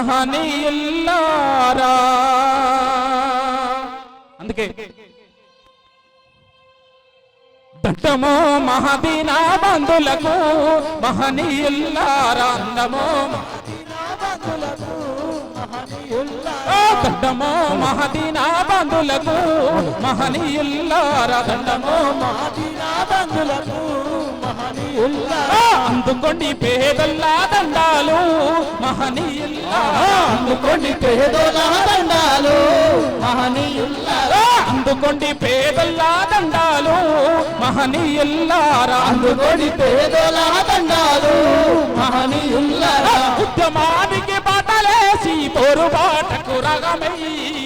మహనీయుల్లారా. అందుకే దండమో మహదీనా బంధులకు మహనీయుల్లారా. దండమో దండమో మహదీనా బంధులకు మహనీయుల్లారా. దండమో మహదీనా బంధులకు మహనీయుల్లారా. అందుకోండి పేదల్లా దండాలు మహనీయుల్లారా. అందుకోండి పేదల్లా దండాలు మహనీయుల్లారా. అందుకోండి పేదల్లా దండాలు మహనీయుల్లారా. అందుకోండి పేదల్లా దండాలు మహనీయుల్లారా. ఉద్యమానికి బాటలేసి పోరుబాటకు రాగమై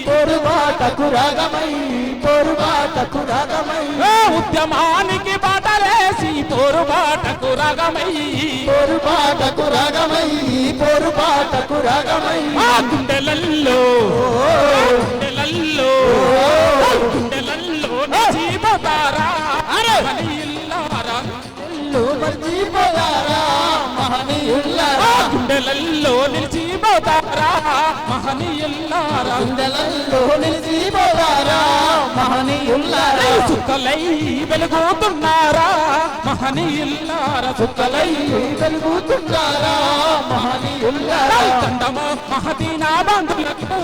పోరుబాటకు రాగమై పోరుబాటకు రాగమై ఉద్యమానికి బాటలేసి పోరుబాటకు రాగమై పోరుబాటకు రాగమై పోరుబాటకు రాగమై గుండెలల్లో గుండెలల్లో గుండెలల్లో జీవతారా మహనీయుల్లారా. మర్చిపోయారా మహనీయుల్లారా. గుండెలల్లో నిలిచిపోతారా మహనీయుల్లారా. గుండెలల్లో నిలిచిపోతారా మహనీయుల్లారా. చుక్కలై వెలుగుతున్నారా మహనీయుల్లారా. చుక్కలై వెలుగుతున్నారా మహనీయుల్లారా. దండమో మహదీనా బంధులకు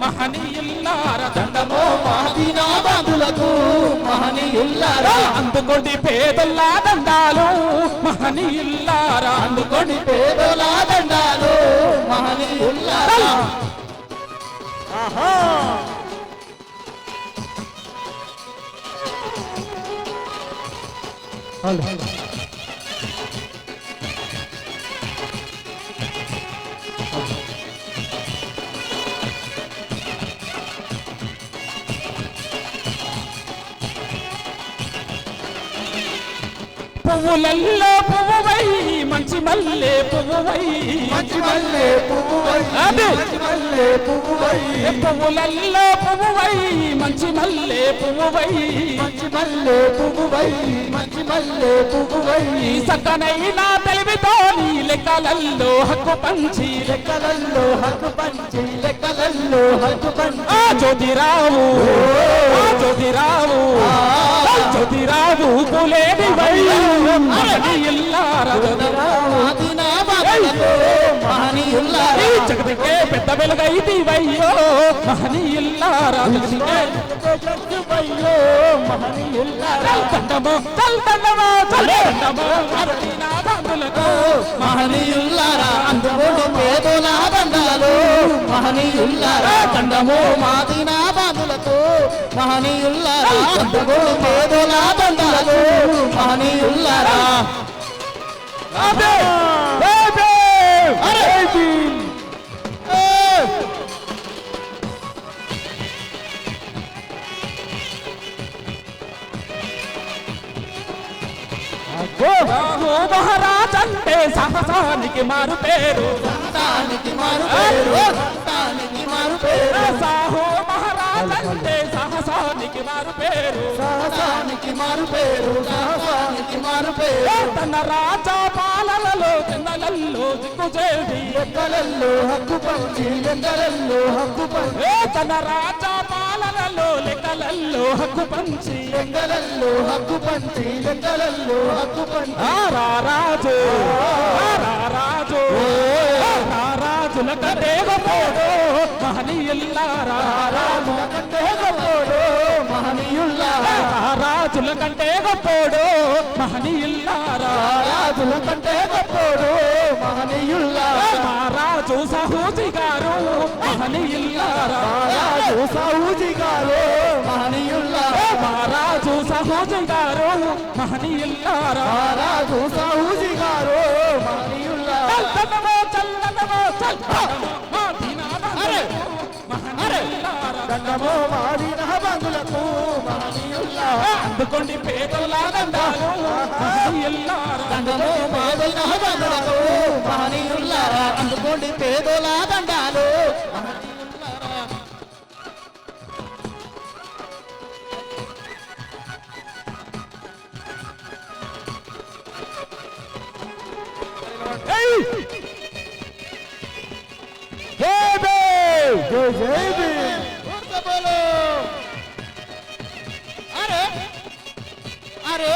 మహనీయుల్లారా. దండమో మహదీనా బంధులకు మహనీయుల్లారా. అందుకోండి పేదల్లా దండాలు మహనీయుల్లారా. అందుకోండి పేదల్లా దండాలు మహనీయుల్లారా. ఆహా హలో పువ్వులల్లో పువ్వువై మంచి మల్లె పువ్వువై మంచి మల్లె పువ్వువై మంచి మల్లె పువ్వువై పువ్వులల్లో పువ్వువై మంచి మల్లె పువ్వువై మంచి మల్లె పువ్వువై మంచి మల్లె పువ్వువై. సక్కనైనా తెలివితో నీ లెక్కలల్లో హక్కు పంచి లెక్కలల్లో హక్కు పంచి లెక్కలల్లో హక్కు పంచి జ్యోతిరావు జ్యోతిరావు జ్యోతిరావు కులేని మహనీయుల్లారా. జగతికే పెద్ద వెలుగైతివయ్యో మహనీయుల్లారా. దండమో దండమో దండమో మహదీనా బంధులకు మహనీయుల్లారా. అందుకోండి పేదోలా దండాలు మహనీయుల్లారా. దండమో మహదీనా బంధులకు మహనీయుల్లారా. అందుకోండి పేదోలా దండాలు మహనీయుల్లారా. మహారాజ్ అంటే సాహసానికి మారు పేరు సాహసానికి మారు పేరు సాహసానికి మారు పేరు. సాహో మహారాజ్ అంటే సాహసానికి మారు పేరు సాహసానికి మారు పేరు సాహసానికి మారు పేరు. తన రాజా పాలనలో చెన్నెలల్లో దిక్కుచేది లెక్కలల్లో హక్కు పంచి లెక్కలల్లో హక్కు పంచి. తన రాజా పాలనలో లెక్కలల్లో హక్కు పంచి లెక్కలల్లో హక్కు పంచి లెక్కలల్లో హక్కు పంచి. రారాజు రారాజు రారాజుల కంటే గొప్పోడు మహనీయుల్లారా. రారాజుల కంటే గొప్పోడు మహనీయుల్లారా. రారాజుల కంటే గొప్పోడు మహనీయుల్లారా. రాజుల కంటే గొప్పోడు మహనీయుల్లారా. మహారాజు సాహూజీ గారు మహనీయుల్లారా. రాజు సాహూజీ గారు మహనీయుల్లారా. మహారాజు సాహూజీ గారు మహనీయుల్లారా. రాజు సాహూజీ గారు మహనీయుల్లారా. చల్లనమో చల్లనమో చల్లనమో మహదీనా మహనీయుల్లారా. దండమో మహదీనా బంధులకు మహనీయుల్లారా. అందుకోండి పేదల్లా దండాలు మహనీయుల్లారా. దండమో మహదీనా బంధులకు మహనీయుల్లారా. అందుకోండి పేదల్లా దండాలు మహనీయుల్లారా. Hey! జై జై భీమ్. అరే అరే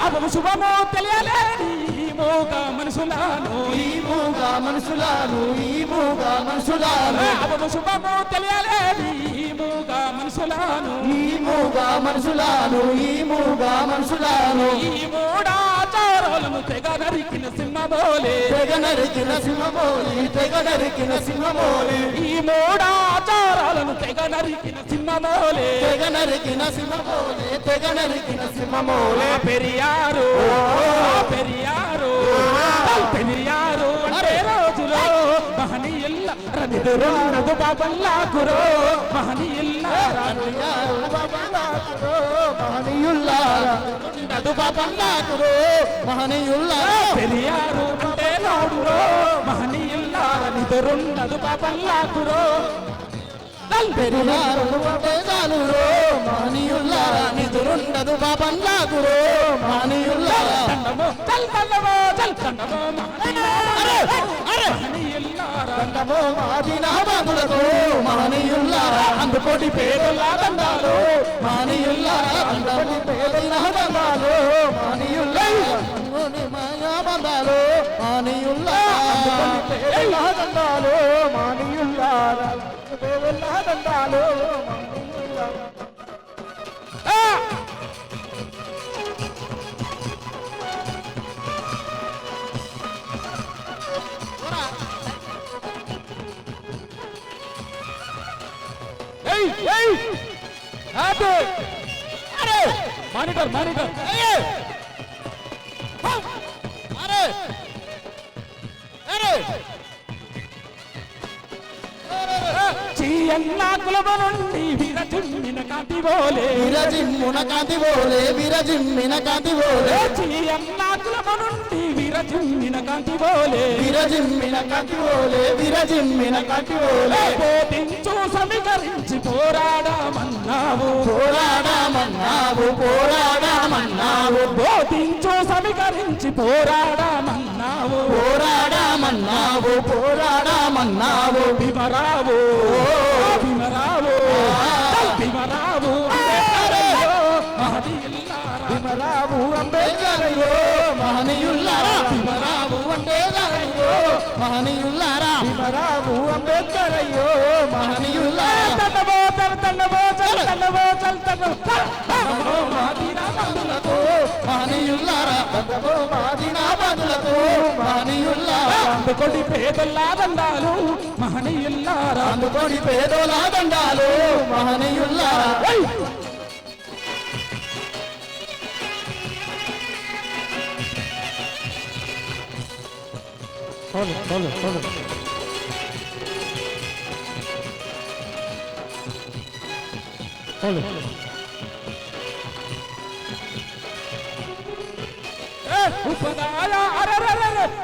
అవ శుభమో తెలియాలే ఈ మూగ మనసులాను ఈ మూగ మనసులాను ఈ మూగ మనసులాను అవ శుభమో తెలియాలే ఈ మూగ మనసులాను ఈ మూగ మనసులాను ఈ మూగ మనసులాను ఈ మూడాచారాలను తెగ నరికిన సింహమోలే తెగ నరికిన సింహమోలి తెగ నరికిన సింహమోలి ఈ మూడాచారాలను తెగ నరికిన సింహమోలే తెగ నరికిన సింహమోలి తెగ నరికిన సింహమోలి పెరియారు పెరియారు పెరియారు అంటే రోజులో మహనీయుల్ల రనిదురున్నదు బాబల్లాకురో మహనీయుల్ల మహనీయుల్లారా నదు బాబల్లాకురో మహనీయుల్లారా పెరియారు అంటే నాడురో మహనీయుల్ల రనిదురున్నదు బాబల్లాకురో పెరియారు అంటే చాలురో మహనీయుల్లారా నిదురుండదు బాబల్లాకురో మహనీయుల్లారా చల్కన్నమో చల్కన్నమో దండమో మాదినాబాదులకు మహనీయుల్లారా అందుకోటి పేదల దండాలు మహనీయుల్లారా అందుకోటి పేదల దండాలు మహనీయుల్లారా మాయా బంధాలు మహనీయుల్లారా అందుకోటి పేదల దండాలు మహనీయుల్లారా పేదల దండాలు మహనీయుల్లారా మానిటర్ మానిటర్ అరే అరే చీయన్నా కులమ నుండి విరచిమ్మిన కాంతి బోలే విరజిమ్మున కాంతి బోలే విరజిమ్మిన కాంతి బోలే చీయన్నా కులమ నుండి విరచిమ్మిన కాంతి బోలే విరజిమ్మిన కాంతి బోలే విరజిమ్మిన కాంతి బోలే బోధించు సమీకరించి పోరాడమన్నావు పోరాడమన్నావు పోరాడమన్నావు బోధించు సమీకరించి పోరాడమన్నావు పోరాడమన్నావు పోరాడమన్నావు భీమరావు భీమరావు భీమరావు భీమరావు అంబేద్కరయ్యో మహనీయుల్లారా భీమరావు అంబేద్కరయ్యో మహనీయుల్లారా భీమరావు అంబేద్కరయ్యో మహనీయుల్లారా తండవో తండవో తండవో తండవో మాదినాబాదులకు మహనీయుల్లారా తండవో మాదినాబాదులకు మహనీయుల్లారా అందుకొని పేదల్లా దండాలు మహనీయుల్లారా అందుకొని పేదోలా దండాలు మహనీయుల్లారా ఉపదాయ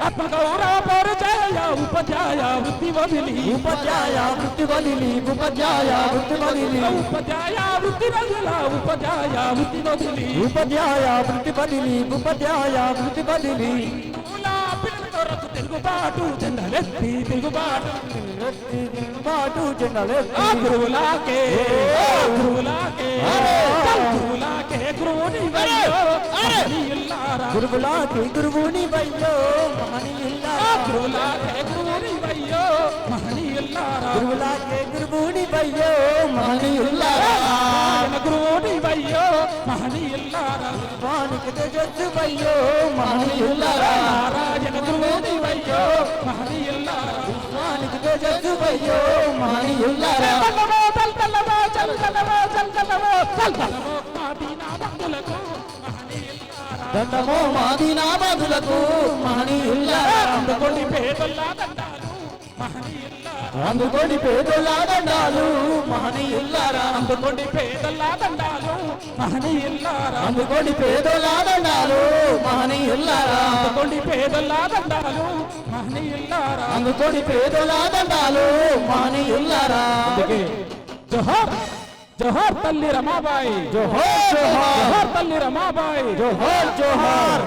అపగౌరవ పరిచయ ఉపధ్యాయ వృత్తి వదిలి ఉపాధ్యాయ వృత్తి బదిలి ఉపాధ్యాయ వృత్తి బదిలి ఉపధ్యాయ వృత్తి వదిల ఉపధ్యాయ వృత్తి వదిలి ఉపాధ్యాయ వృత్తి బదిలి ఉపాధ్యాయ వృత్తి బదిలి తిరుగుబాటు చెందలెత్తి తిరుగుబాటు బాటు జెండలే గురువులాకే గురువులాకే గురువులాకే గురువుని మహనీయుల్లారా గురువులాకి గురువుని వయ్యో మహనీయుల్లారా గురువులాకే గురువుని వయ్యో మహనీయుల్లారా గురువులాకే గురువుని వయ్యో మహనీయుల్లారా గురువుని వయ్యో మహనీయుల్లారా వానికి తేజస్సు వయ్యో మహనీయుల్లారా నారాయణ గురువుని వయ్యో మహనీయుల్లారా వానికి తేజస్సు వయ్యో మహనీయుల్లారా చల్కలవో చల్కలవో చల్కలవో చల్కలవో మాదీనా బంధులకు మహనీయుల్లారా దండమో మాదినాబాదులకు మహనీయుల్లారా అందుకొని పేదల్లా దండాలు మహనీయుల్లారా అందుకొని పేదోలా దండాలు మహనీయుల్లారా అందుకొని పేదల్లా దండాలు మహనీయుల్లారా అందుకొని పేదోలా దండాలు మహనీయుల్లారా అందుకొని పేదల్లా దండాలు మహనీయుల్లారా అందుకొని పేదోలా దండాలు మహనీయుల్లారా జోహార్ జోహార్ తల్లి రమాబాయి జోహార్ జోహార్ జోహార్ తల్లి రమాబాయి జోహార్ జోహార్